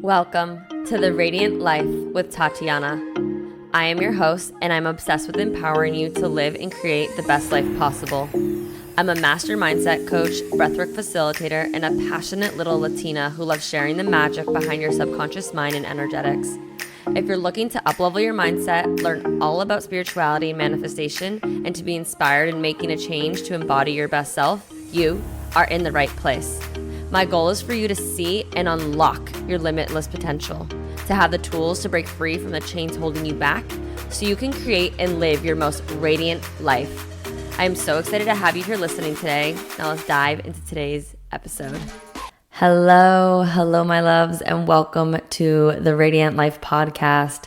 Welcome to the Radiant Life with Tatiana. I am your host, and I'm obsessed with empowering you to live and create the best life possible. I'm a master mindset coach, breathwork facilitator, and a passionate little Latina who loves sharing the magic behind your subconscious mind and energetics. If you're looking to uplevel your mindset, learn all about spirituality and manifestation, and to be inspired in making a change to embody your best self, you are in the right place. My goal is for you to see and unlock your limitless potential, to have the tools to break free from the chains holding you back so you can create and live your most radiant life. I am so excited to have you here listening today. Now let's dive into today's episode. Hello, my loves, and welcome to the Radiant Life podcast.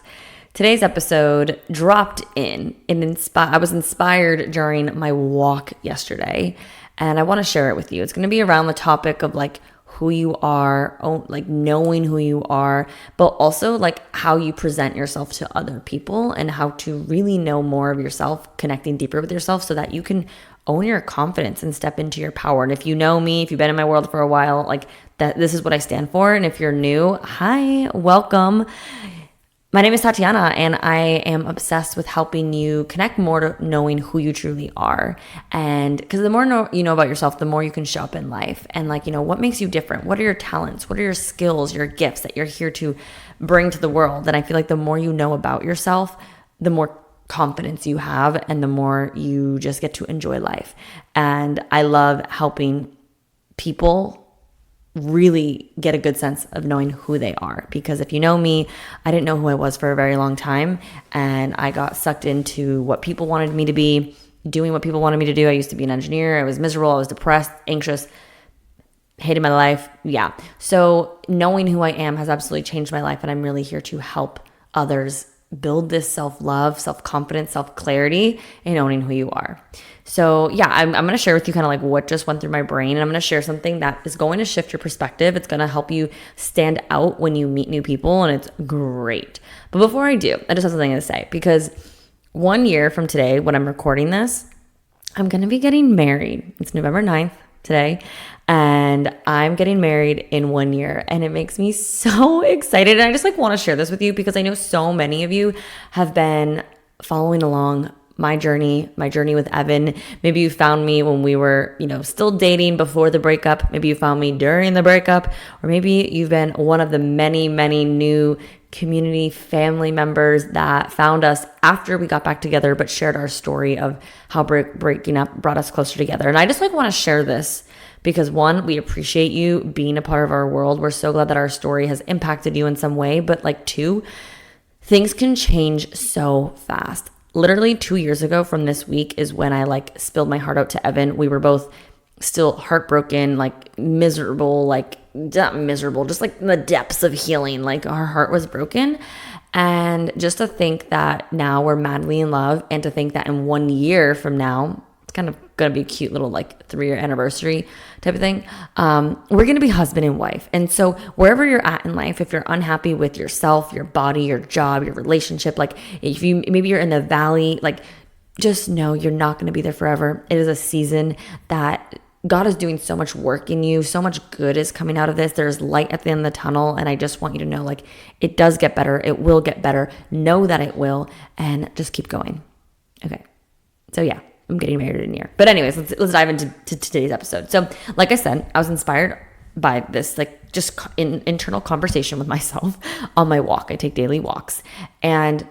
Today's episode dropped in and I was inspired during my walk yesterday, and I want to share it with you. It's going to be around the topic of like who you are, like knowing who you are, but also like how you present yourself to other people and how to really know more of yourself, connecting deeper with yourself so that you can own your confidence and step into your power. And if you know me, if you've been in my world for a while, like that, this is what I stand for. And if you're new, hi, welcome. My name is Tatiana, and I am obsessed with helping you connect more to knowing who you truly are. And because the more you know about yourself, the more you can show up in life. And like, you know, what makes you different? What are your talents? What are your skills, your gifts that you're here to bring to the world? And I feel like the more you know about yourself, the more confidence you have and the more you just get to enjoy life. And I love helping people really get a good sense of knowing who they are, because if you know me, I didn't know who I was for a very long time, and I got sucked into what people wanted me to be, doing what people wanted me to do. I used to be an engineer. I was miserable. I was depressed, anxious, hated my life. Yeah. So knowing who I am has absolutely changed my life, and I'm really here to help others build this self-love, self-confidence, self-clarity in owning who you are. So yeah, I'm going to share with you kind of like what just went through my brain, and I'm going to share something that is going to shift your perspective. It's going to help you stand out when you meet new people, and it's great. But before I do, I just have something to say, because 1 year from today, when I'm recording this, I'm going to be getting married. It's November 9th today, and I'm getting married in 1 year, and it makes me so excited. And I just like want to share this with you because I know so many of you have been following along my journey with Evan. Maybe you found me when we were, still dating before the breakup. Maybe you found me during the breakup, or maybe you've been one of the many, many new community family members that found us after we got back together, but shared our story of how breaking up brought us closer together. And I just want to share this because one, we appreciate you being a part of our world. We're so glad that our story has impacted you in some way. But like two, things can change so fast. Literally 2 years ago from this week is when I like spilled my heart out to Evan. We were both still heartbroken, like miserable, like not miserable, just like in the depths of healing. Like our heart was broken. And just to think that now we're madly in love, and to think that in 1 year from now, it's kind of going to be a cute little like 3-year anniversary type of thing. We're going to be husband and wife. And so wherever you're at in life, if you're unhappy with yourself, your body, your job, your relationship, like if maybe you're in the valley, like just know you're not going to be there forever. It is a season that God is doing so much work in you. So much good is coming out of this. There's light at the end of the tunnel. And I just want you to know, like, it does get better. It will get better. Know that it will, and just keep going. Okay. So yeah, I'm getting married in a year. But anyways, let's dive into today's episode. So like I said, I was inspired by this, like just internal conversation with myself on my walk. I take daily walks, and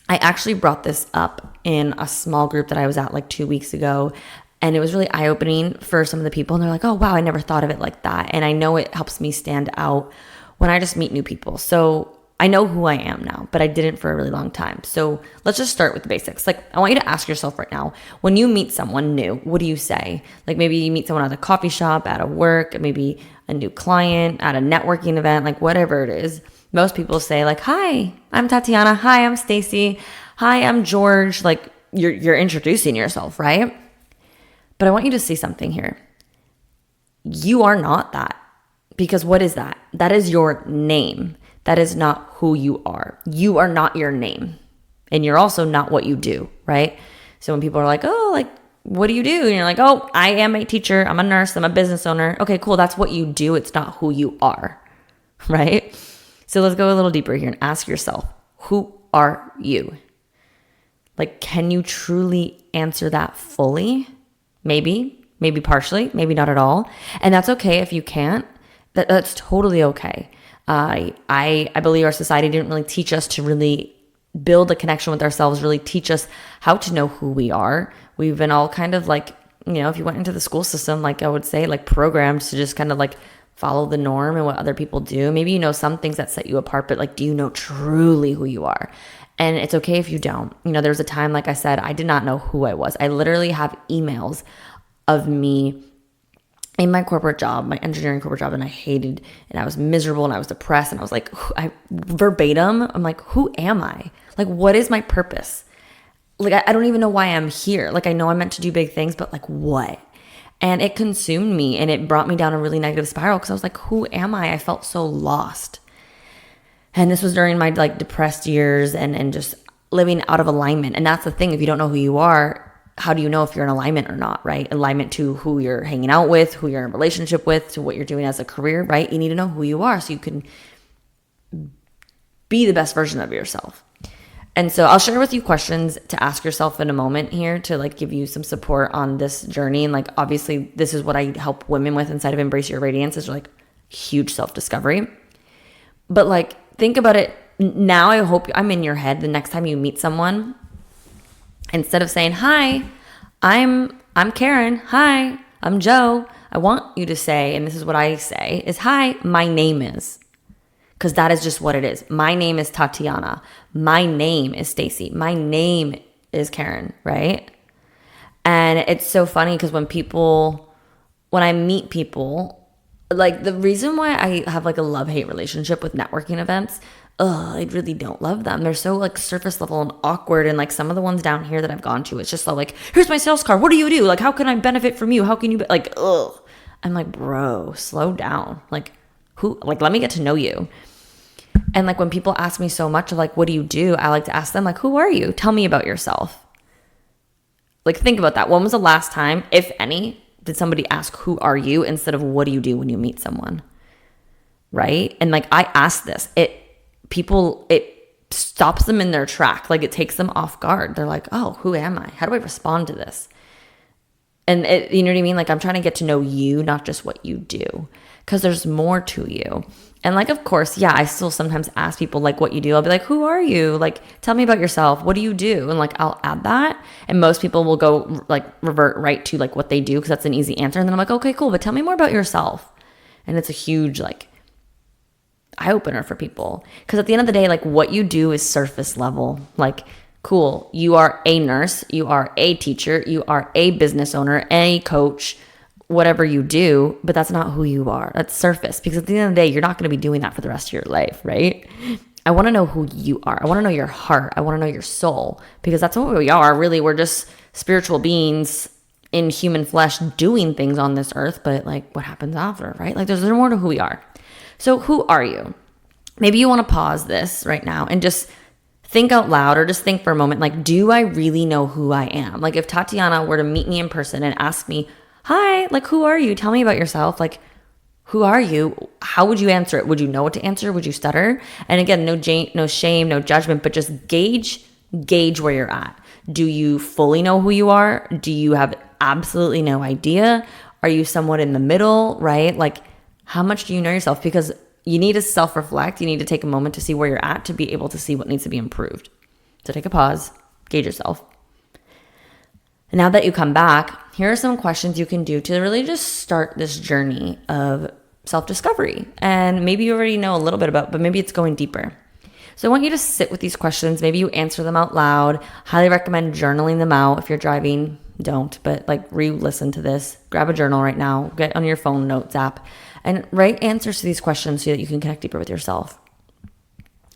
I actually brought this up in a small group that I was at like 2 weeks ago. And it was really eye-opening for some of the people. And they're like, oh, wow, I never thought of it like that. And I know it helps me stand out when I just meet new people. So I know who I am now, but I didn't for a really long time. So let's just start with the basics. Like, I want you to ask yourself right now, when you meet someone new, what do you say? Like maybe you meet someone at a coffee shop, at a work, maybe a new client, at a networking event, like whatever it is. Most people say like, hi, I'm Tatiana. Hi, I'm Stacy. Hi, I'm George. Like you're introducing yourself, right? But I want you to see something here. You are not that. Because what is that? That is your name. That is not who you are. You are not your name. And you're also not what you do, right? So when people are like, oh, like, what do you do? And you're like, oh, I am a teacher. I'm a nurse. I'm a business owner. Okay, cool. That's what you do. It's not who you are, right? So let's go a little deeper here and ask yourself, who are you? Like, can you truly answer that fully? Maybe partially, maybe not at all. And that's okay if you can't. That's totally okay. I believe our society didn't really teach us to really build a connection with ourselves, really teach us how to know who we are. We've been all kind of like, if you went into the school system, like I would say, like programmed to just kind of like follow the norm and what other people do. Maybe you know some things that set you apart, but like, do you know truly who you are? And it's okay if you don't. There was a time, like I said, I did not know who I was. I literally have emails of me in my corporate job, my engineering corporate job, and I hated, and I was miserable, and I was depressed, and I was like, verbatim, I'm like, who am I? Like, what is my purpose? Like, I don't even know why I'm here. Like, I know I'm meant to do big things, but like, what? And it consumed me, and it brought me down a really negative spiral because I was like, who am I? I felt so lost. And this was during my like depressed years and just living out of alignment. And that's the thing. If you don't know who you are, how do you know if you're in alignment or not, right? Alignment to who you're hanging out with, who you're in a relationship with, to what you're doing as a career, right? You need to know who you are so you can be the best version of yourself. And so I'll share with you questions to ask yourself in a moment here to like give you some support on this journey. And like, obviously this is what I help women with inside of Embrace Your Radiance, is like huge self-discovery. But like, think about it now. I hope I'm in your head the next time you meet someone. Instead of saying, hi, I'm Karen. Hi, I'm Joe. I want you to say, and this is what I say, is hi, my name is. Because that is just what it is. My name is Tatiana. My name is Stacy. My name is Karen, right? And it's so funny because when I meet people, like the reason why I have like a love-hate relationship with networking events, I really don't love them. They're so like surface level and awkward. And like some of the ones down here that I've gone to, it's just like, here's my sales card. What do you do? Like, how can I benefit from you? How can you like, I'm like, bro, slow down. Like let me get to know you. And like when people ask me so much of like, what do you do? I like to ask them like, who are you? Tell me about yourself. Like, think about that. When was the last time, if any, did somebody ask, who are you? Instead of what do you do when you meet someone? Right? And like, I ask this, it stops them in their track. Like it takes them off guard. They're like, oh, who am I? How do I respond to this? And you know what I mean? Like I'm trying to get to know you, not just what you do, because there's more to you. And like, of course, yeah, I still sometimes ask people like what you do. I'll be like, who are you? Like, tell me about yourself. What do you do? And like, I'll add that. And most people will go like revert right to like what they do, because that's an easy answer. And then I'm like, okay, cool. But tell me more about yourself. And it's a huge like eye opener for people, because at the end of the day, like what you do is surface level. Like, cool, you are a nurse, you are a teacher, you are a business owner, a coach, whatever you do, but that's not who you are. That's surface, because at the end of the day, you're not going to be doing that for the rest of your life, right? I want to know who you are. I want to know your heart. I want to know your soul, because that's what we are. Really, we're just spiritual beings in human flesh doing things on this earth, but like what happens after, right? Like there's more to who we are. So who are you? Maybe you want to pause this right now and just think out loud, or just think for a moment, like, do I really know who I am? Like if Tatiana were to meet me in person and ask me, hi, like, who are you? Tell me about yourself. Like, who are you? How would you answer it? Would you know what to answer? Would you stutter? And again, no shame, no judgment, but just gauge where you're at. Do you fully know who you are? Do you have absolutely no idea? Are you somewhat in the middle, right? Like, how much do you know yourself? Because you need to self-reflect. You need to take a moment to see where you're at to be able to see what needs to be improved. So take a pause, gauge yourself. And now that you come back, here are some questions you can do to really just start this journey of self-discovery. And maybe you already know a little bit about, but maybe it's going deeper. So I want you to sit with these questions. Maybe you answer them out loud. Highly recommend journaling them out. If you're driving, don't, but like re-listen to this. Grab a journal right now. Get on your phone notes app and write answers to these questions so that you can connect deeper with yourself.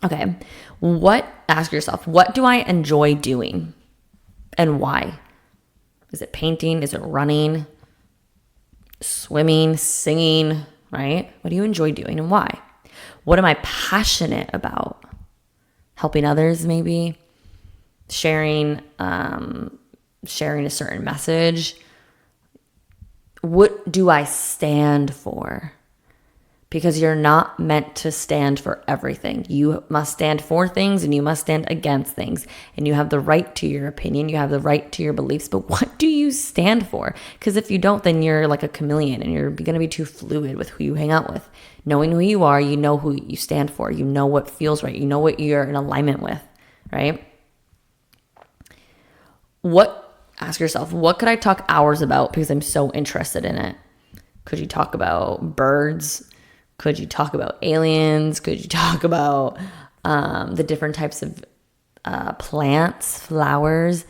Okay. Ask yourself, what do I enjoy doing and why? Is it painting? Is it running? Swimming? Singing? Right? What do you enjoy doing and why? What am I passionate about? Helping others, maybe? Sharing a certain message? What do I stand for? because you're not meant to stand for everything. You must stand for things and you must stand against things. And you have the right to your opinion. You have the right to your beliefs. But what do you stand for? Because if you don't, then you're like a chameleon and you're going to be too fluid with who you hang out with. Knowing who you are, you know who you stand for. You know what feels right. You know what you're in alignment with, right? Ask yourself, what could I talk hours about because I'm so interested in it? Could you talk about birds? Could you talk about aliens? Could you talk about the different types of plants, flowers?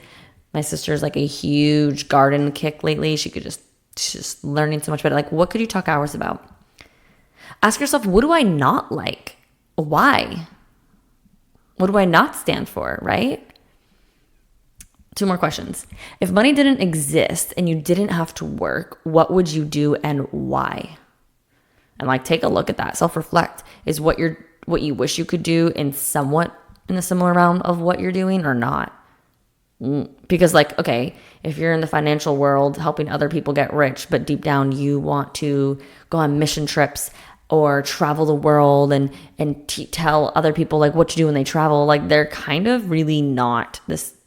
My sister's like a huge garden kick lately. She's just learning so much about it. Like, what could you talk hours about? Ask yourself, what do I not like? Why? What do I not stand for, right? 2 more questions. If money didn't exist and you didn't have to work, what would you do and why? And like, take a look at that. Self-reflect. Is what you wish you could do in a similar realm of what you're doing or not? Because like, okay, if you're in the financial world helping other people get rich, but deep down you want to go on mission trips or travel the world and tell other people like what to do when they travel, like they're kind of really not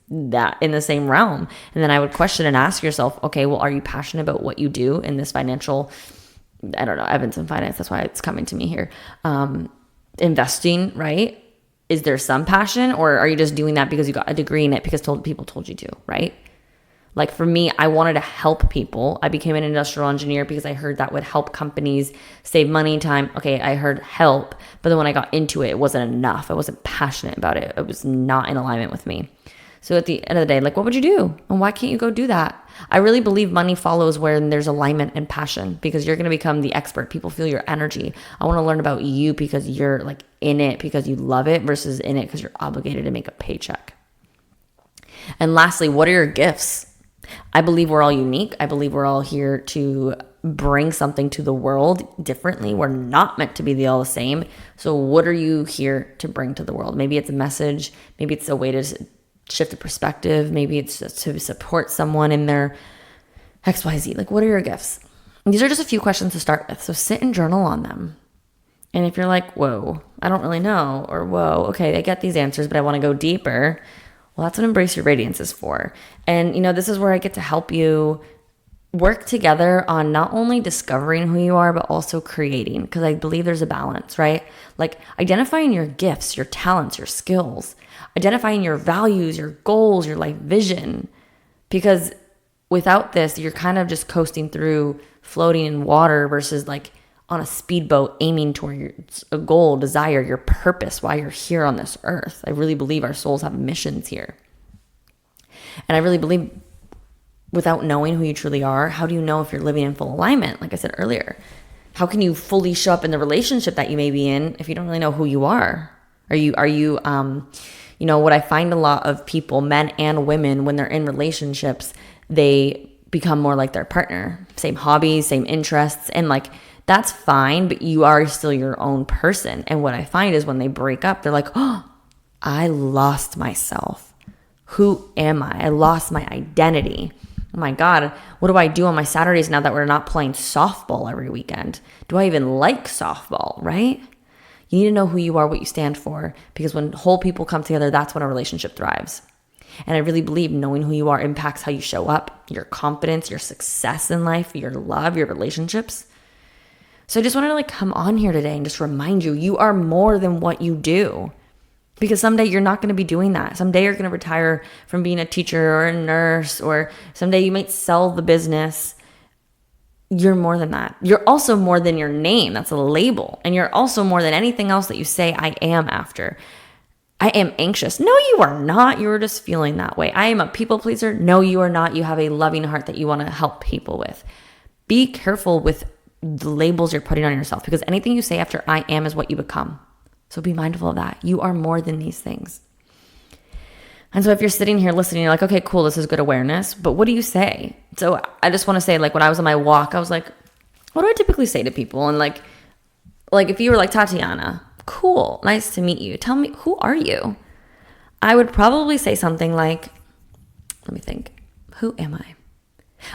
that in the same realm. And then I would question and ask yourself, okay, well, are you passionate about what you do in this financial, I don't know, Evans in finance, that's why it's coming to me here. Investing, right? Is there some passion, or are you just doing that because you got a degree in it because people told you to, right? Like for me, I wanted to help people. I became an industrial engineer because I heard that would help companies save money, time. Okay, I heard help, but then when I got into it, it wasn't enough. I wasn't passionate about it. It was not in alignment with me. So at the end of the day, like, what would you do? And why can't you go do that? I really believe money follows where there's alignment and passion, because you're going to become the expert. People feel your energy. I want to learn about you because you're like in it because you love it versus in it because you're obligated to make a paycheck. And lastly, what are your gifts? I believe we're all unique. I believe we're all here to bring something to the world differently. We're not meant to be all the same. So what are you here to bring to the world? Maybe it's a message. Maybe it's a way to shift the perspective. Maybe it's just to support someone in their XYZ. Like, what are your gifts? And these are just a few questions to start with. So sit and journal on them. And if you're like, whoa, I don't really know, or whoa, okay, I get these answers, but I want to go deeper. Well, that's what Embrace Your Radiance is for. And, this is where I get to help you work together on not only discovering who you are, but also creating, because I believe there's a balance, right? Like identifying your gifts, your talents, your skills, identifying your values, your goals, your life vision, because without this, you're kind of just coasting through, floating in water versus like on a speedboat aiming towards a goal, desire, your purpose, why you're here on this earth. I really believe our souls have missions here. And I really believe without knowing who you truly are, how do you know if you're living in full alignment? Like I said earlier, how can you fully show up in the relationship that you may be in if you don't really know who you are? Are you, what I find a lot of people, men and women, when they're in relationships, they become more like their partner, same hobbies, same interests. And like, that's fine, but you are still your own person. And what I find is when they break up, they're like, oh, I lost myself. Who am I? I lost my identity. Oh my God, what do I do on my Saturdays now that we're not playing softball every weekend? Do I even like softball, right? You need to know who you are, what you stand for, because when whole people come together, that's when a relationship thrives. And I really believe knowing who you are impacts how you show up, your confidence, your success in life, your love, your relationships. So I just wanted to come on here today and just remind you, you are more than what you do. Because someday you're not going to be doing that. Someday you're going to retire from being a teacher or a nurse, or someday you might sell the business. You're more than that. You're also more than your name. That's a label. And you're also more than anything else that you say, I am after. I am anxious. No, you are not. You are just feeling that way. I am a people pleaser. No, you are not. You have a loving heart that you want to help people with. Be careful with the labels you're putting on yourself, because anything you say after I am is what you become. So be mindful of that. You are more than these things. And so if you're sitting here listening, you're like, okay, cool, this is good awareness, but what do you say? So I just want to say, when I was on my walk, I was like, what do I typically say to people? And like if you were like, Tatiana, cool, nice to meet you. Tell me, who are you? I would probably say something like, let me think, who am I?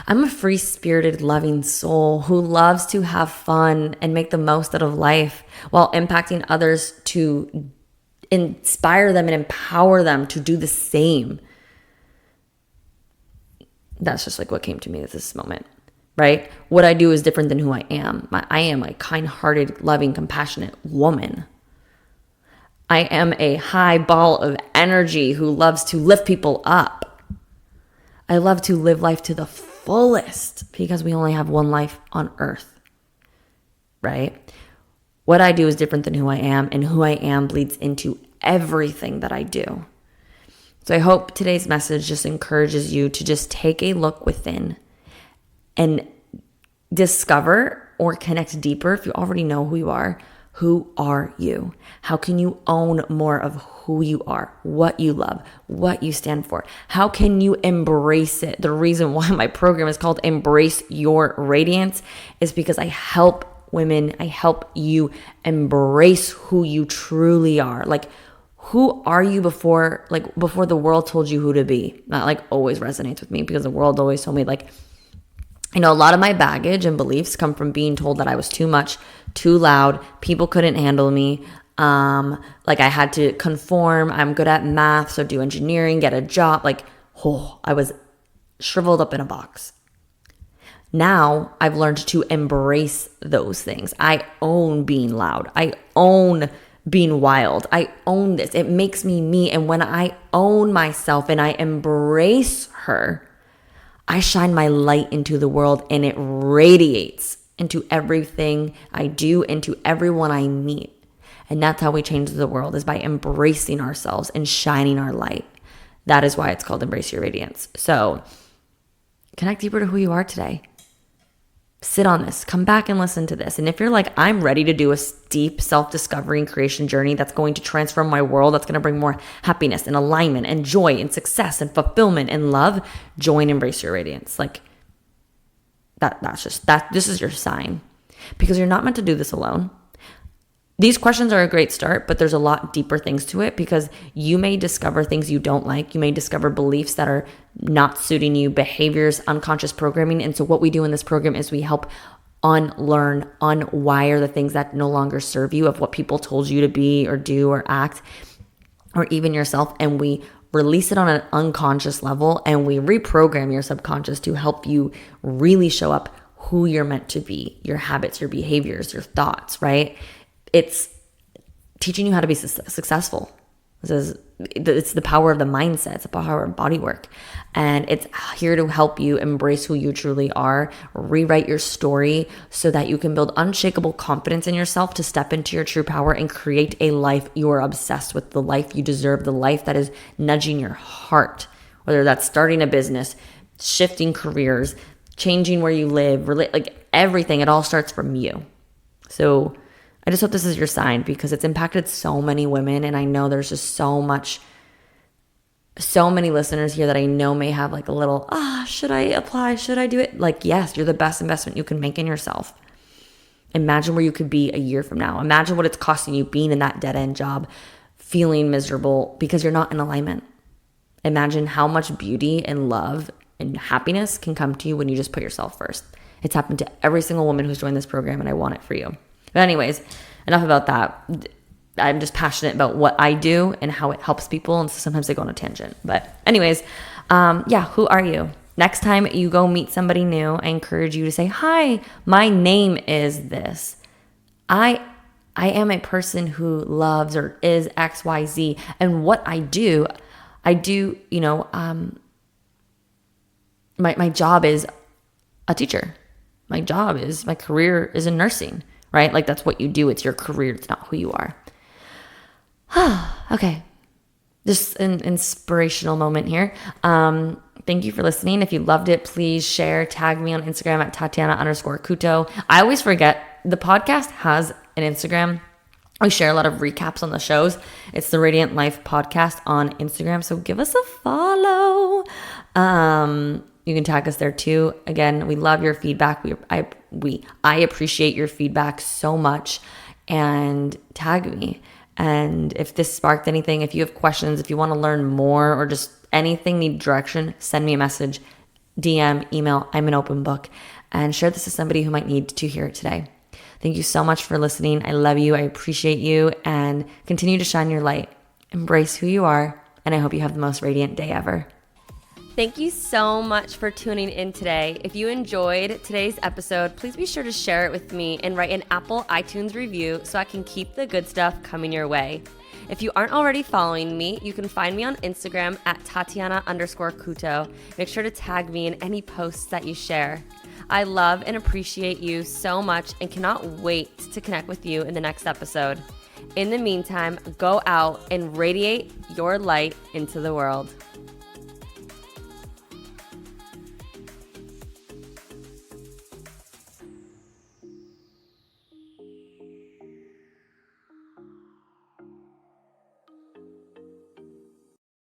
I'm a free-spirited, loving soul who loves to have fun and make the most out of life while impacting others to inspire them and empower them to do the same. That's just like what came to me at this moment, right? What I do is different than who I am. I am a kind-hearted, loving, compassionate woman. I am a high ball of energy who loves to lift people up. I love to live life to the fullest because we only have one life on earth, right? What I do is different than who I am, and who I am bleeds into everything that I do. So I hope today's message just encourages you to just take a look within and discover or connect deeper. If you already know who you are, who are you? How can you own more of who you are, what you love, what you stand for? How can you embrace it? The reason why my program is called Embrace Your Radiance is because I help women, I help you embrace who you truly are. Like, who are you before the world told you who to be? That like always resonates with me because the world always told me like, you know, a lot of my baggage and beliefs come from being told that I was too much, too loud, people couldn't handle me. Like I had to conform. I'm good at math, so do engineering, get a job. Like, I was shriveled up in a box. Now I've learned to embrace those things. I own being loud. I own being wild. I own this. It makes me me. And when I own myself and I embrace her, I shine my light into the world and it radiates into everything I do, into everyone I meet. And that's how we change the world, is by embracing ourselves and shining our light. That is why it's called Embrace Your Radiance. So connect deeper to who you are today. Sit on this. Come back and listen to this. And if you're like, I'm ready to do a deep self-discovery and creation journey that's going to transform my world, that's going to bring more happiness and alignment and joy and success and fulfillment and love, join Embrace Your Radiance. Like that's just that. This is your sign, because you're not meant to do this alone. These questions are a great start, but there's a lot deeper things to it, because you may discover things you don't like. You may discover beliefs that are not suiting you, behaviors, unconscious programming. And so what we do in this program is we help unlearn, unwire the things that no longer serve you, of what people told you to be or do or act, or even yourself. And we release it on an unconscious level, and we reprogram your subconscious to help you really show up who you're meant to be, your habits, your behaviors, your thoughts, right? It's teaching you how to be successful. It's the power of the mindset. It's the power of body work. And it's here to help you embrace who you truly are, rewrite your story so that you can build unshakable confidence in yourself to step into your true power and create a life you are obsessed with, the life you deserve, the life that is nudging your heart, whether that's starting a business, shifting careers, changing where you live, like everything. It all starts from you. So I just hope this is your sign, because it's impacted so many women. And I know there's just so many listeners here that I know may have like a little, should I apply? Should I do it? Like, yes, you're the best investment you can make in yourself. Imagine where you could be a year from now. Imagine what it's costing you being in that dead end job, feeling miserable because you're not in alignment. Imagine how much beauty and love and happiness can come to you when you just put yourself first. It's happened to every single woman who's joined this program, and I want it for you. But anyways, enough about that. I'm just passionate about what I do and how it helps people. And so sometimes I go on a tangent. But anyways, who are you? Next time you go meet somebody new, I encourage you to say, hi, my name is this. I am a person who loves or is XYZ. And what I do, my job is a teacher. My career is in nursing. Right? Like that's what you do. It's your career. It's not who you are. Okay. Just an inspirational moment here. Thank you for listening. If you loved it, please share, tag me on Instagram at Tatiana_Kuto. I always forget the podcast has an Instagram. We share a lot of recaps on the shows. It's the Radiant Life podcast on Instagram. So give us a follow. You can tag us there too. Again, we love your feedback. I appreciate your feedback so much, and tag me. And if this sparked anything, if you have questions, if you want to learn more or just anything, need direction, send me a message. DM, email. I'm an open book. And share this with somebody who might need to hear it today. Thank you so much for listening. I love you. I appreciate you. And continue to shine your light. Embrace who you are. And I hope you have the most radiant day ever. Thank you so much for tuning in today. If you enjoyed today's episode, please be sure to share it with me and write an Apple iTunes review so I can keep the good stuff coming your way. If you aren't already following me, you can find me on Instagram at Tatiana_Kuto. Make sure to tag me in any posts that you share. I love and appreciate you so much and cannot wait to connect with you in the next episode. In the meantime, go out and radiate your light into the world.